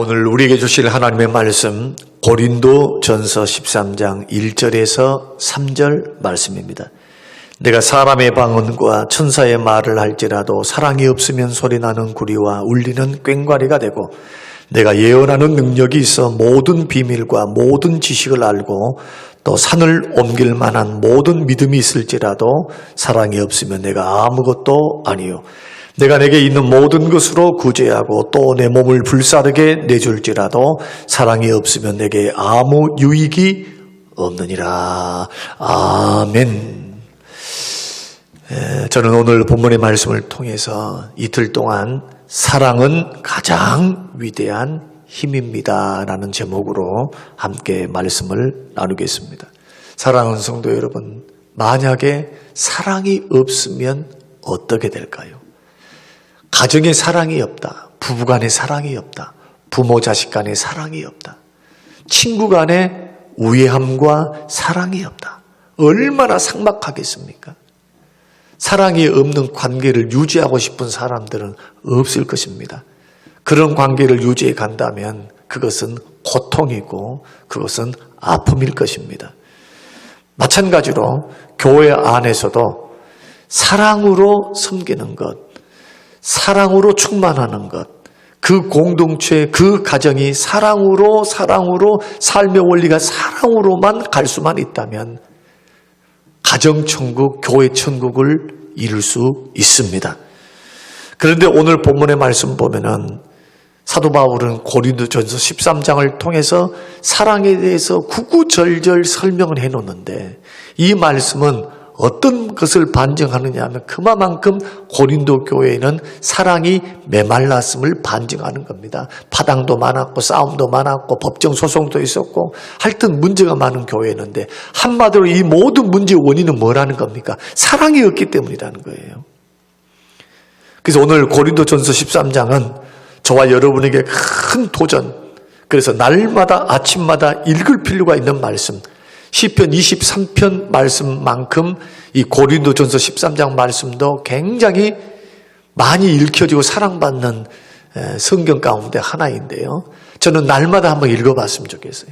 오늘 우리에게 주실 하나님의 말씀 고린도전서 13장 1절에서 3절 말씀입니다. 내가 사람의 방언과 천사의 말을 할지라도 사랑이 없으면 소리나는 구리와 울리는 꽹과리가 되고 내가 예언하는 능력이 있어 모든 비밀과 모든 지식을 알고 또 산을 옮길 만한 모든 믿음이 있을지라도 사랑이 없으면 내가 아무것도 아니요 내가 내게 있는 모든 것으로 구제하고 또 내 몸을 불사르게 내줄지라도 사랑이 없으면 내게 아무 유익이 없느니라. 아멘. 저는 오늘 본문의 말씀을 통해서 이틀 동안 사랑은 가장 위대한 힘입니다 라는 제목으로 함께 말씀을 나누겠습니다. 사랑하는 성도 여러분, 만약에 사랑이 없으면 어떻게 될까요? 가정에 사랑이 없다. 부부 간에 사랑이 없다. 부모 자식 간에 사랑이 없다. 친구 간에 우애함과 사랑이 없다. 얼마나 삭막하겠습니까? 사랑이 없는 관계를 유지하고 싶은 사람들은 없을 것입니다. 그런 관계를 유지해 간다면 그것은 고통이고 그것은 아픔일 것입니다. 마찬가지로 교회 안에서도 사랑으로 섬기는 것, 사랑으로 충만하는 것, 그 공동체, 그 가정이 사랑으로 삶의 원리가 사랑으로만 갈 수만 있다면 가정천국, 교회천국을 이룰 수 있습니다. 그런데 오늘 본문의 말씀 보면은 사도 바울은 고린도전서 13장을 통해서 사랑에 대해서 구구절절 설명을 해놓는데 이 말씀은 어떤 것을 반증하느냐 하면 그만큼 고린도 교회에는 사랑이 메말랐음을 반증하는 겁니다. 파당도 많았고 싸움도 많았고 법정 소송도 있었고 하여튼 문제가 많은 교회였는데 한마디로 이 모든 문제의 원인은 뭐라는 겁니까? 사랑이 없기 때문이라는 거예요. 그래서 오늘 고린도전서 13장은 저와 여러분에게 큰 도전, 그래서 날마다 아침마다 읽을 필요가 있는 말씀, 시편 23편 말씀만큼 이 고린도전서 13장 말씀도 굉장히 많이 읽혀지고 사랑받는 성경 가운데 하나인데요. 저는 날마다 한번 읽어봤으면 좋겠어요.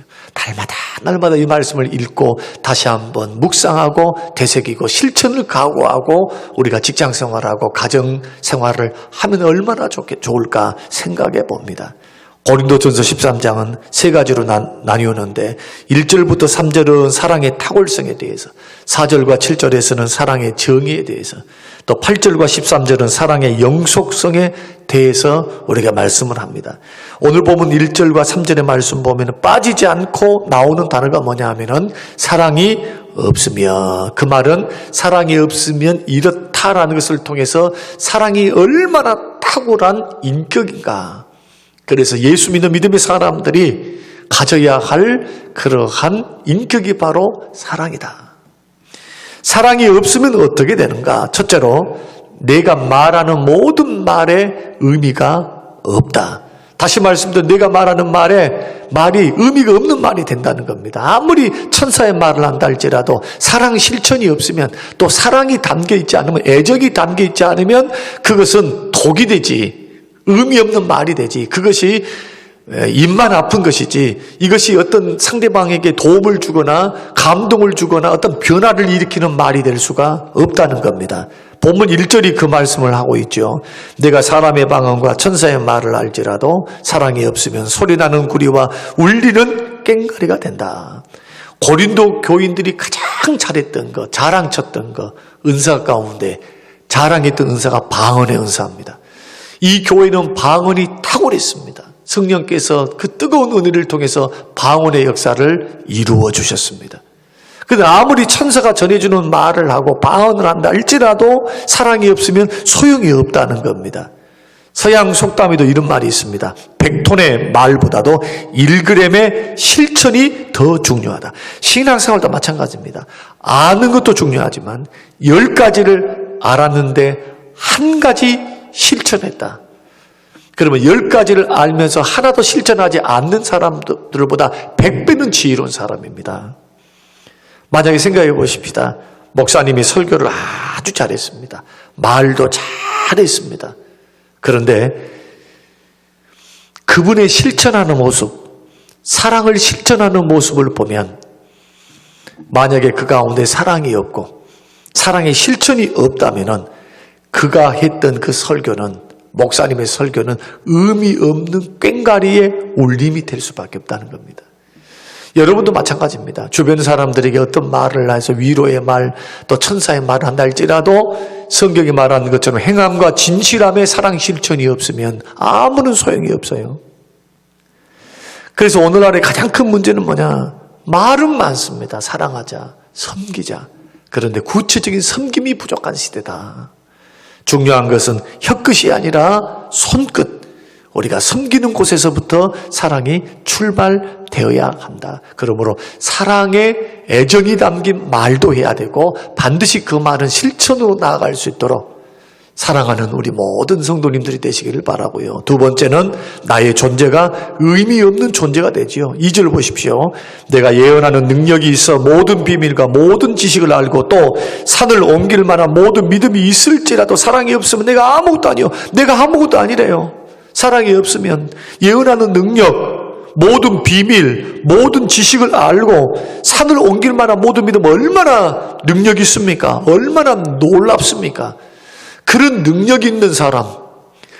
날마다 이 말씀을 읽고 다시 한번 묵상하고 되새기고 실천을 각오하고 우리가 직장 생활하고 가정 생활을 하면 얼마나 좋을까 생각해 봅니다. 고린도전서 13장은 세 가지로 나뉘었는데 1절부터 3절은 사랑의 탁월성에 대해서, 4절과 7절에서는 사랑의 정의에 대해서, 또 8절과 13절은 사랑의 영속성에 대해서 우리가 말씀을 합니다. 오늘 보면 1절과 3절의 말씀 보면 빠지지 않고 나오는 단어가 뭐냐 하면은 사랑이 없으며, 그 말은 사랑이 없으면 이렇다라는 것을 통해서 사랑이 얼마나 탁월한 인격인가, 그래서 예수 믿는 믿음의 사람들이 가져야 할 그러한 인격이 바로 사랑이다. 사랑이 없으면 어떻게 되는가? 첫째로 내가 말하는 모든 말에 의미가 없다. 다시 말씀드려, 내가 말하는 말이 의미가 없는 말이 된다는 겁니다. 아무리 천사의 말을 한다 할지라도 사랑 실천이 없으면, 또 사랑이 담겨있지 않으면, 애정이 담겨있지 않으면 그것은 독이 되지, 의미 없는 말이 되지. 그것이 입만 아픈 것이지, 이것이 어떤 상대방에게 도움을 주거나 감동을 주거나 어떤 변화를 일으키는 말이 될 수가 없다는 겁니다. 본문 1절이 그 말씀을 하고 있죠. 내가 사람의 방언과 천사의 말을 알지라도 사랑이 없으면 소리나는 구리와 울리는 꽹과리가 된다. 고린도 교인들이 가장 잘했던 것, 자랑쳤던 것, 은사 가운데 자랑했던 은사가 방언의 은사입니다. 이 교회는 방언이 탁월했습니다. 성령께서 그 뜨거운 은혜를 통해서 방언의 역사를 이루어 주셨습니다. 그런데 아무리 천사가 전해주는 말을 하고 방언을 한다 할지라도 사랑이 없으면 소용이 없다는 겁니다. 서양 속담에도 이런 말이 있습니다. 100톤의 말보다도 1g의 실천이 더 중요하다. 신앙생활도 마찬가지입니다. 아는 것도 중요하지만 10가지를 알았는데 한 가지 실천했다. 그러면 10가지를 알면서 하나도 실천하지 않는 사람들보다 100배는 지혜로운 사람입니다. 만약에 생각해 보십시다. 목사님이 설교를 아주 잘했습니다. 말도 잘했습니다. 그런데 그분의 실천하는 모습, 사랑을 실천하는 모습을 보면 만약에 그 가운데 사랑이 없고 사랑의 실천이 없다면은 그가 했던 그 설교는, 목사님의 설교는 의미 없는 꽹가리의 울림이 될 수밖에 없다는 겁니다. 여러분도 마찬가지입니다. 주변 사람들에게 어떤 말을 해서 위로의 말, 또 천사의 말을 한다 할지라도 성경이 말하는 것처럼 행함과 진실함의 사랑 실천이 없으면 아무런 소용이 없어요. 그래서 오늘날의 가장 큰 문제는 뭐냐? 말은 많습니다. 사랑하자, 섬기자. 그런데 구체적인 섬김이 부족한 시대다. 중요한 것은 혀끝이 아니라 손끝. 우리가 섬기는 곳에서부터 사랑이 출발되어야 한다. 그러므로 사랑에 애정이 담긴 말도 해야 되고 반드시 그 말은 실천으로 나아갈 수 있도록 사랑하는 우리 모든 성도님들이 되시기를 바라고요. 두 번째는 나의 존재가 의미 없는 존재가 되지요. 2절 보십시오. 내가 예언하는 능력이 있어 모든 비밀과 모든 지식을 알고 또 산을 옮길 만한 모든 믿음이 있을지라도 사랑이 없으면 내가 아무것도 아니요. 내가 아무것도 아니래요. 사랑이 없으면 예언하는 능력, 모든 비밀, 모든 지식을 알고 산을 옮길 만한 모든 믿음 얼마나 능력이 있습니까? 얼마나 놀랍습니까? 그런 능력 있는 사람,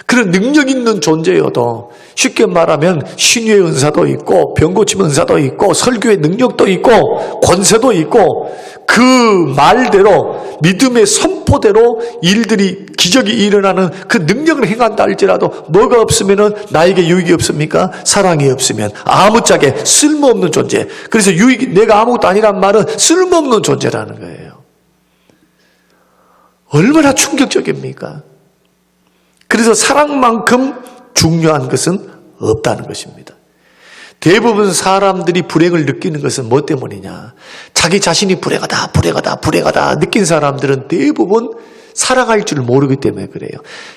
그런 능력 있는 존재여도 쉽게 말하면 신유의 은사도 있고 병고침 은사도 있고 설교의 능력도 있고 권세도 있고 그 말대로 믿음의 선포대로 일들이 기적이 일어나는 그 능력을 행한다 할지라도 뭐가 없으면 나에게 유익이 없습니까? 사랑이 없으면 아무짝에 쓸모없는 존재. 그래서 내가 아무것도 아니란 말은 쓸모없는 존재라는 거예요. 얼마나 충격적입니까? 그래서 사랑만큼 중요한 것은 없다는 것입니다. 대부분 사람들이 불행을 느끼는 것은 뭐 때문이냐? 자기 자신이 불행하다 느낀 사람들은 대부분 사랑할 줄 모르기 때문에 그래요.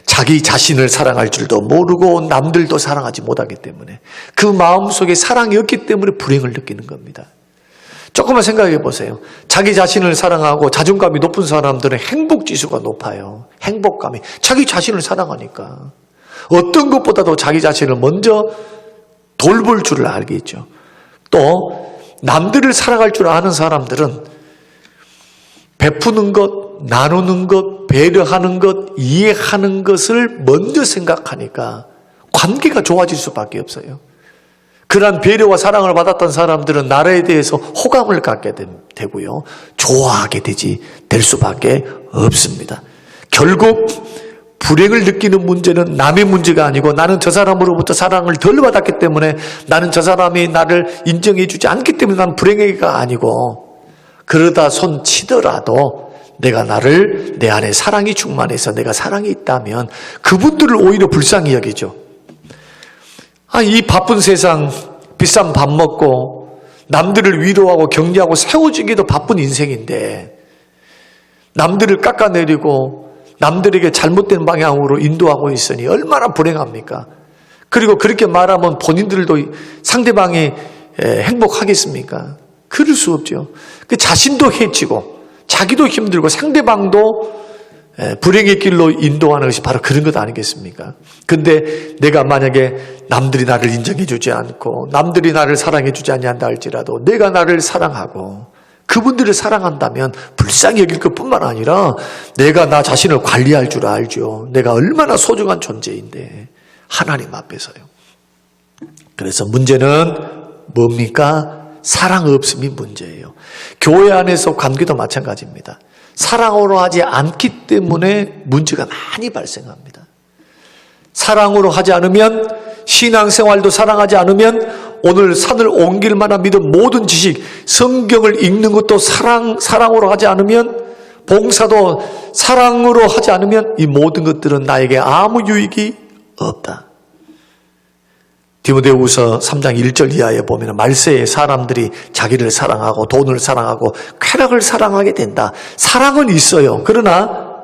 자기 자신을 사랑할 줄도 모르고 남들도 사랑하지 못하기 때문에 그 마음속에 사랑이 없기 때문에 불행을 느끼는 겁니다. 조금만 생각해 보세요. 자기 자신을 사랑하고 자존감이 높은 사람들은 행복지수가 높아요. 행복감이. 자기 자신을 사랑하니까. 어떤 것보다도 자기 자신을 먼저 돌볼 줄을 알겠죠. 또 남들을 사랑할 줄 아는 사람들은 베푸는 것, 나누는 것, 배려하는 것, 이해하는 것을 먼저 생각하니까 관계가 좋아질 수밖에 없어요. 그러한 배려와 사랑을 받았던 사람들은 나라에 대해서 호감을 갖게 되고요. 좋아하게 될 수밖에 없습니다. 결국 불행을 느끼는 문제는 남의 문제가 아니고 나는 저 사람으로부터 사랑을 덜 받았기 때문에 나는 저 사람이 나를 인정해 주지 않기 때문에 나는 불행해가 아니고 그러다 손 치더라도 내가 내 안에 사랑이 충만해서 내가 사랑이 있다면 그분들을 오히려 불쌍히 여기죠. 이 바쁜 세상 비싼 밥 먹고 남들을 위로하고 격려하고 세워주기도 바쁜 인생인데 남들을 깎아내리고 남들에게 잘못된 방향으로 인도하고 있으니 얼마나 불행합니까? 그리고 그렇게 말하면 본인들도 상대방이 행복하겠습니까? 그럴 수 없죠. 그 자신도 해치고 자기도 힘들고 상대방도 불행의 길로 인도하는 것이 바로 그런 것 아니겠습니까? 근데 내가 만약에 남들이 나를 인정해 주지 않고 남들이 나를 사랑해 주지 않는다 할지라도 내가 나를 사랑하고 그분들을 사랑한다면 불쌍히 여길 것뿐만 아니라 내가 나 자신을 관리할 줄 알죠. 내가 얼마나 소중한 존재인데 하나님 앞에서요. 그래서 문제는 뭡니까? 사랑 없음이 문제예요. 교회 안에서 관계도 마찬가지입니다. 사랑으로 하지 않기 때문에 문제가 많이 발생합니다. 사랑으로 하지 않으면 신앙생활도 사랑하지 않으면 오늘 산을 옮길 만한 믿음 모든 지식 성경을 읽는 것도 사랑으로 하지 않으면 봉사도 사랑으로 하지 않으면 이 모든 것들은 나에게 아무 유익이 없다. 디모데후서 3장 1절 이하에 보면 말세에 사람들이 자기를 사랑하고 돈을 사랑하고 쾌락을 사랑하게 된다. 사랑은 있어요. 그러나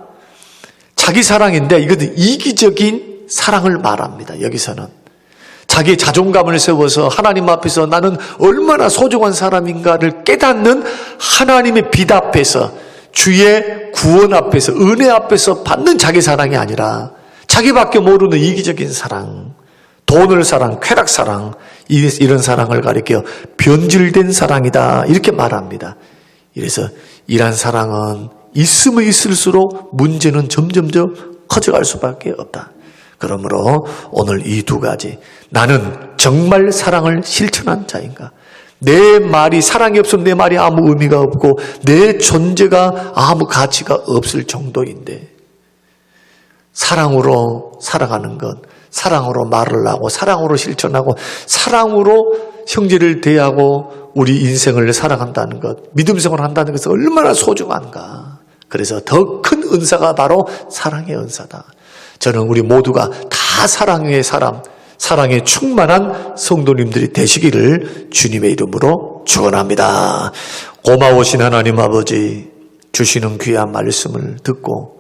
자기 사랑인데 이것은 이기적인 사랑을 말합니다. 여기서는 자기의 자존감을 세워서 하나님 앞에서 나는 얼마나 소중한 사람인가를 깨닫는 하나님의 빛 앞에서 주의 구원 앞에서 은혜 앞에서 받는 자기 사랑이 아니라 자기밖에 모르는 이기적인 사랑, 돈을 사랑, 쾌락 사랑, 이런 사랑을 가리켜 변질된 사랑이다 이렇게 말합니다. 이래서 이런 사랑은 있으면 있을수록 문제는 점점점 커져갈 수밖에 없다. 그러므로 오늘 이 두 가지, 나는 정말 사랑을 실천한 자인가? 내 말이, 사랑이 없으면 내 말이 아무 의미가 없고 내 존재가 아무 가치가 없을 정도인데, 사랑으로 살아가는 것, 사랑으로 말을 하고 사랑으로 실천하고 사랑으로 형제를 대하고 우리 인생을 살아간다는 것, 믿음 생활을 한다는 것은 얼마나 소중한가. 그래서 더 큰 은사가 바로 사랑의 은사다. 저는 우리 모두가 다 사랑의 사람, 사랑에 충만한 성도님들이 되시기를 주님의 이름으로 축원합니다. 고마우신 하나님 아버지, 주시는 귀한 말씀을 듣고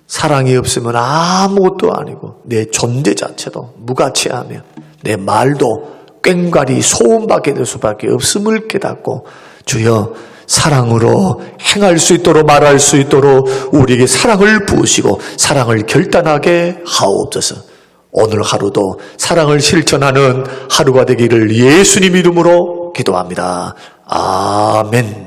사랑이 없으면 아무것도 아니고 내 존재 자체도 무가치하며 내 말도 꽹과리 소음밖에 될 수밖에 없음을 깨닫고, 주여 사랑으로 행할 수 있도록 말할 수 있도록 우리에게 사랑을 부으시고 사랑을 결단하게 하옵소서. 오늘 하루도 사랑을 실천하는 하루가 되기를 예수님 이름으로 기도합니다. 아멘.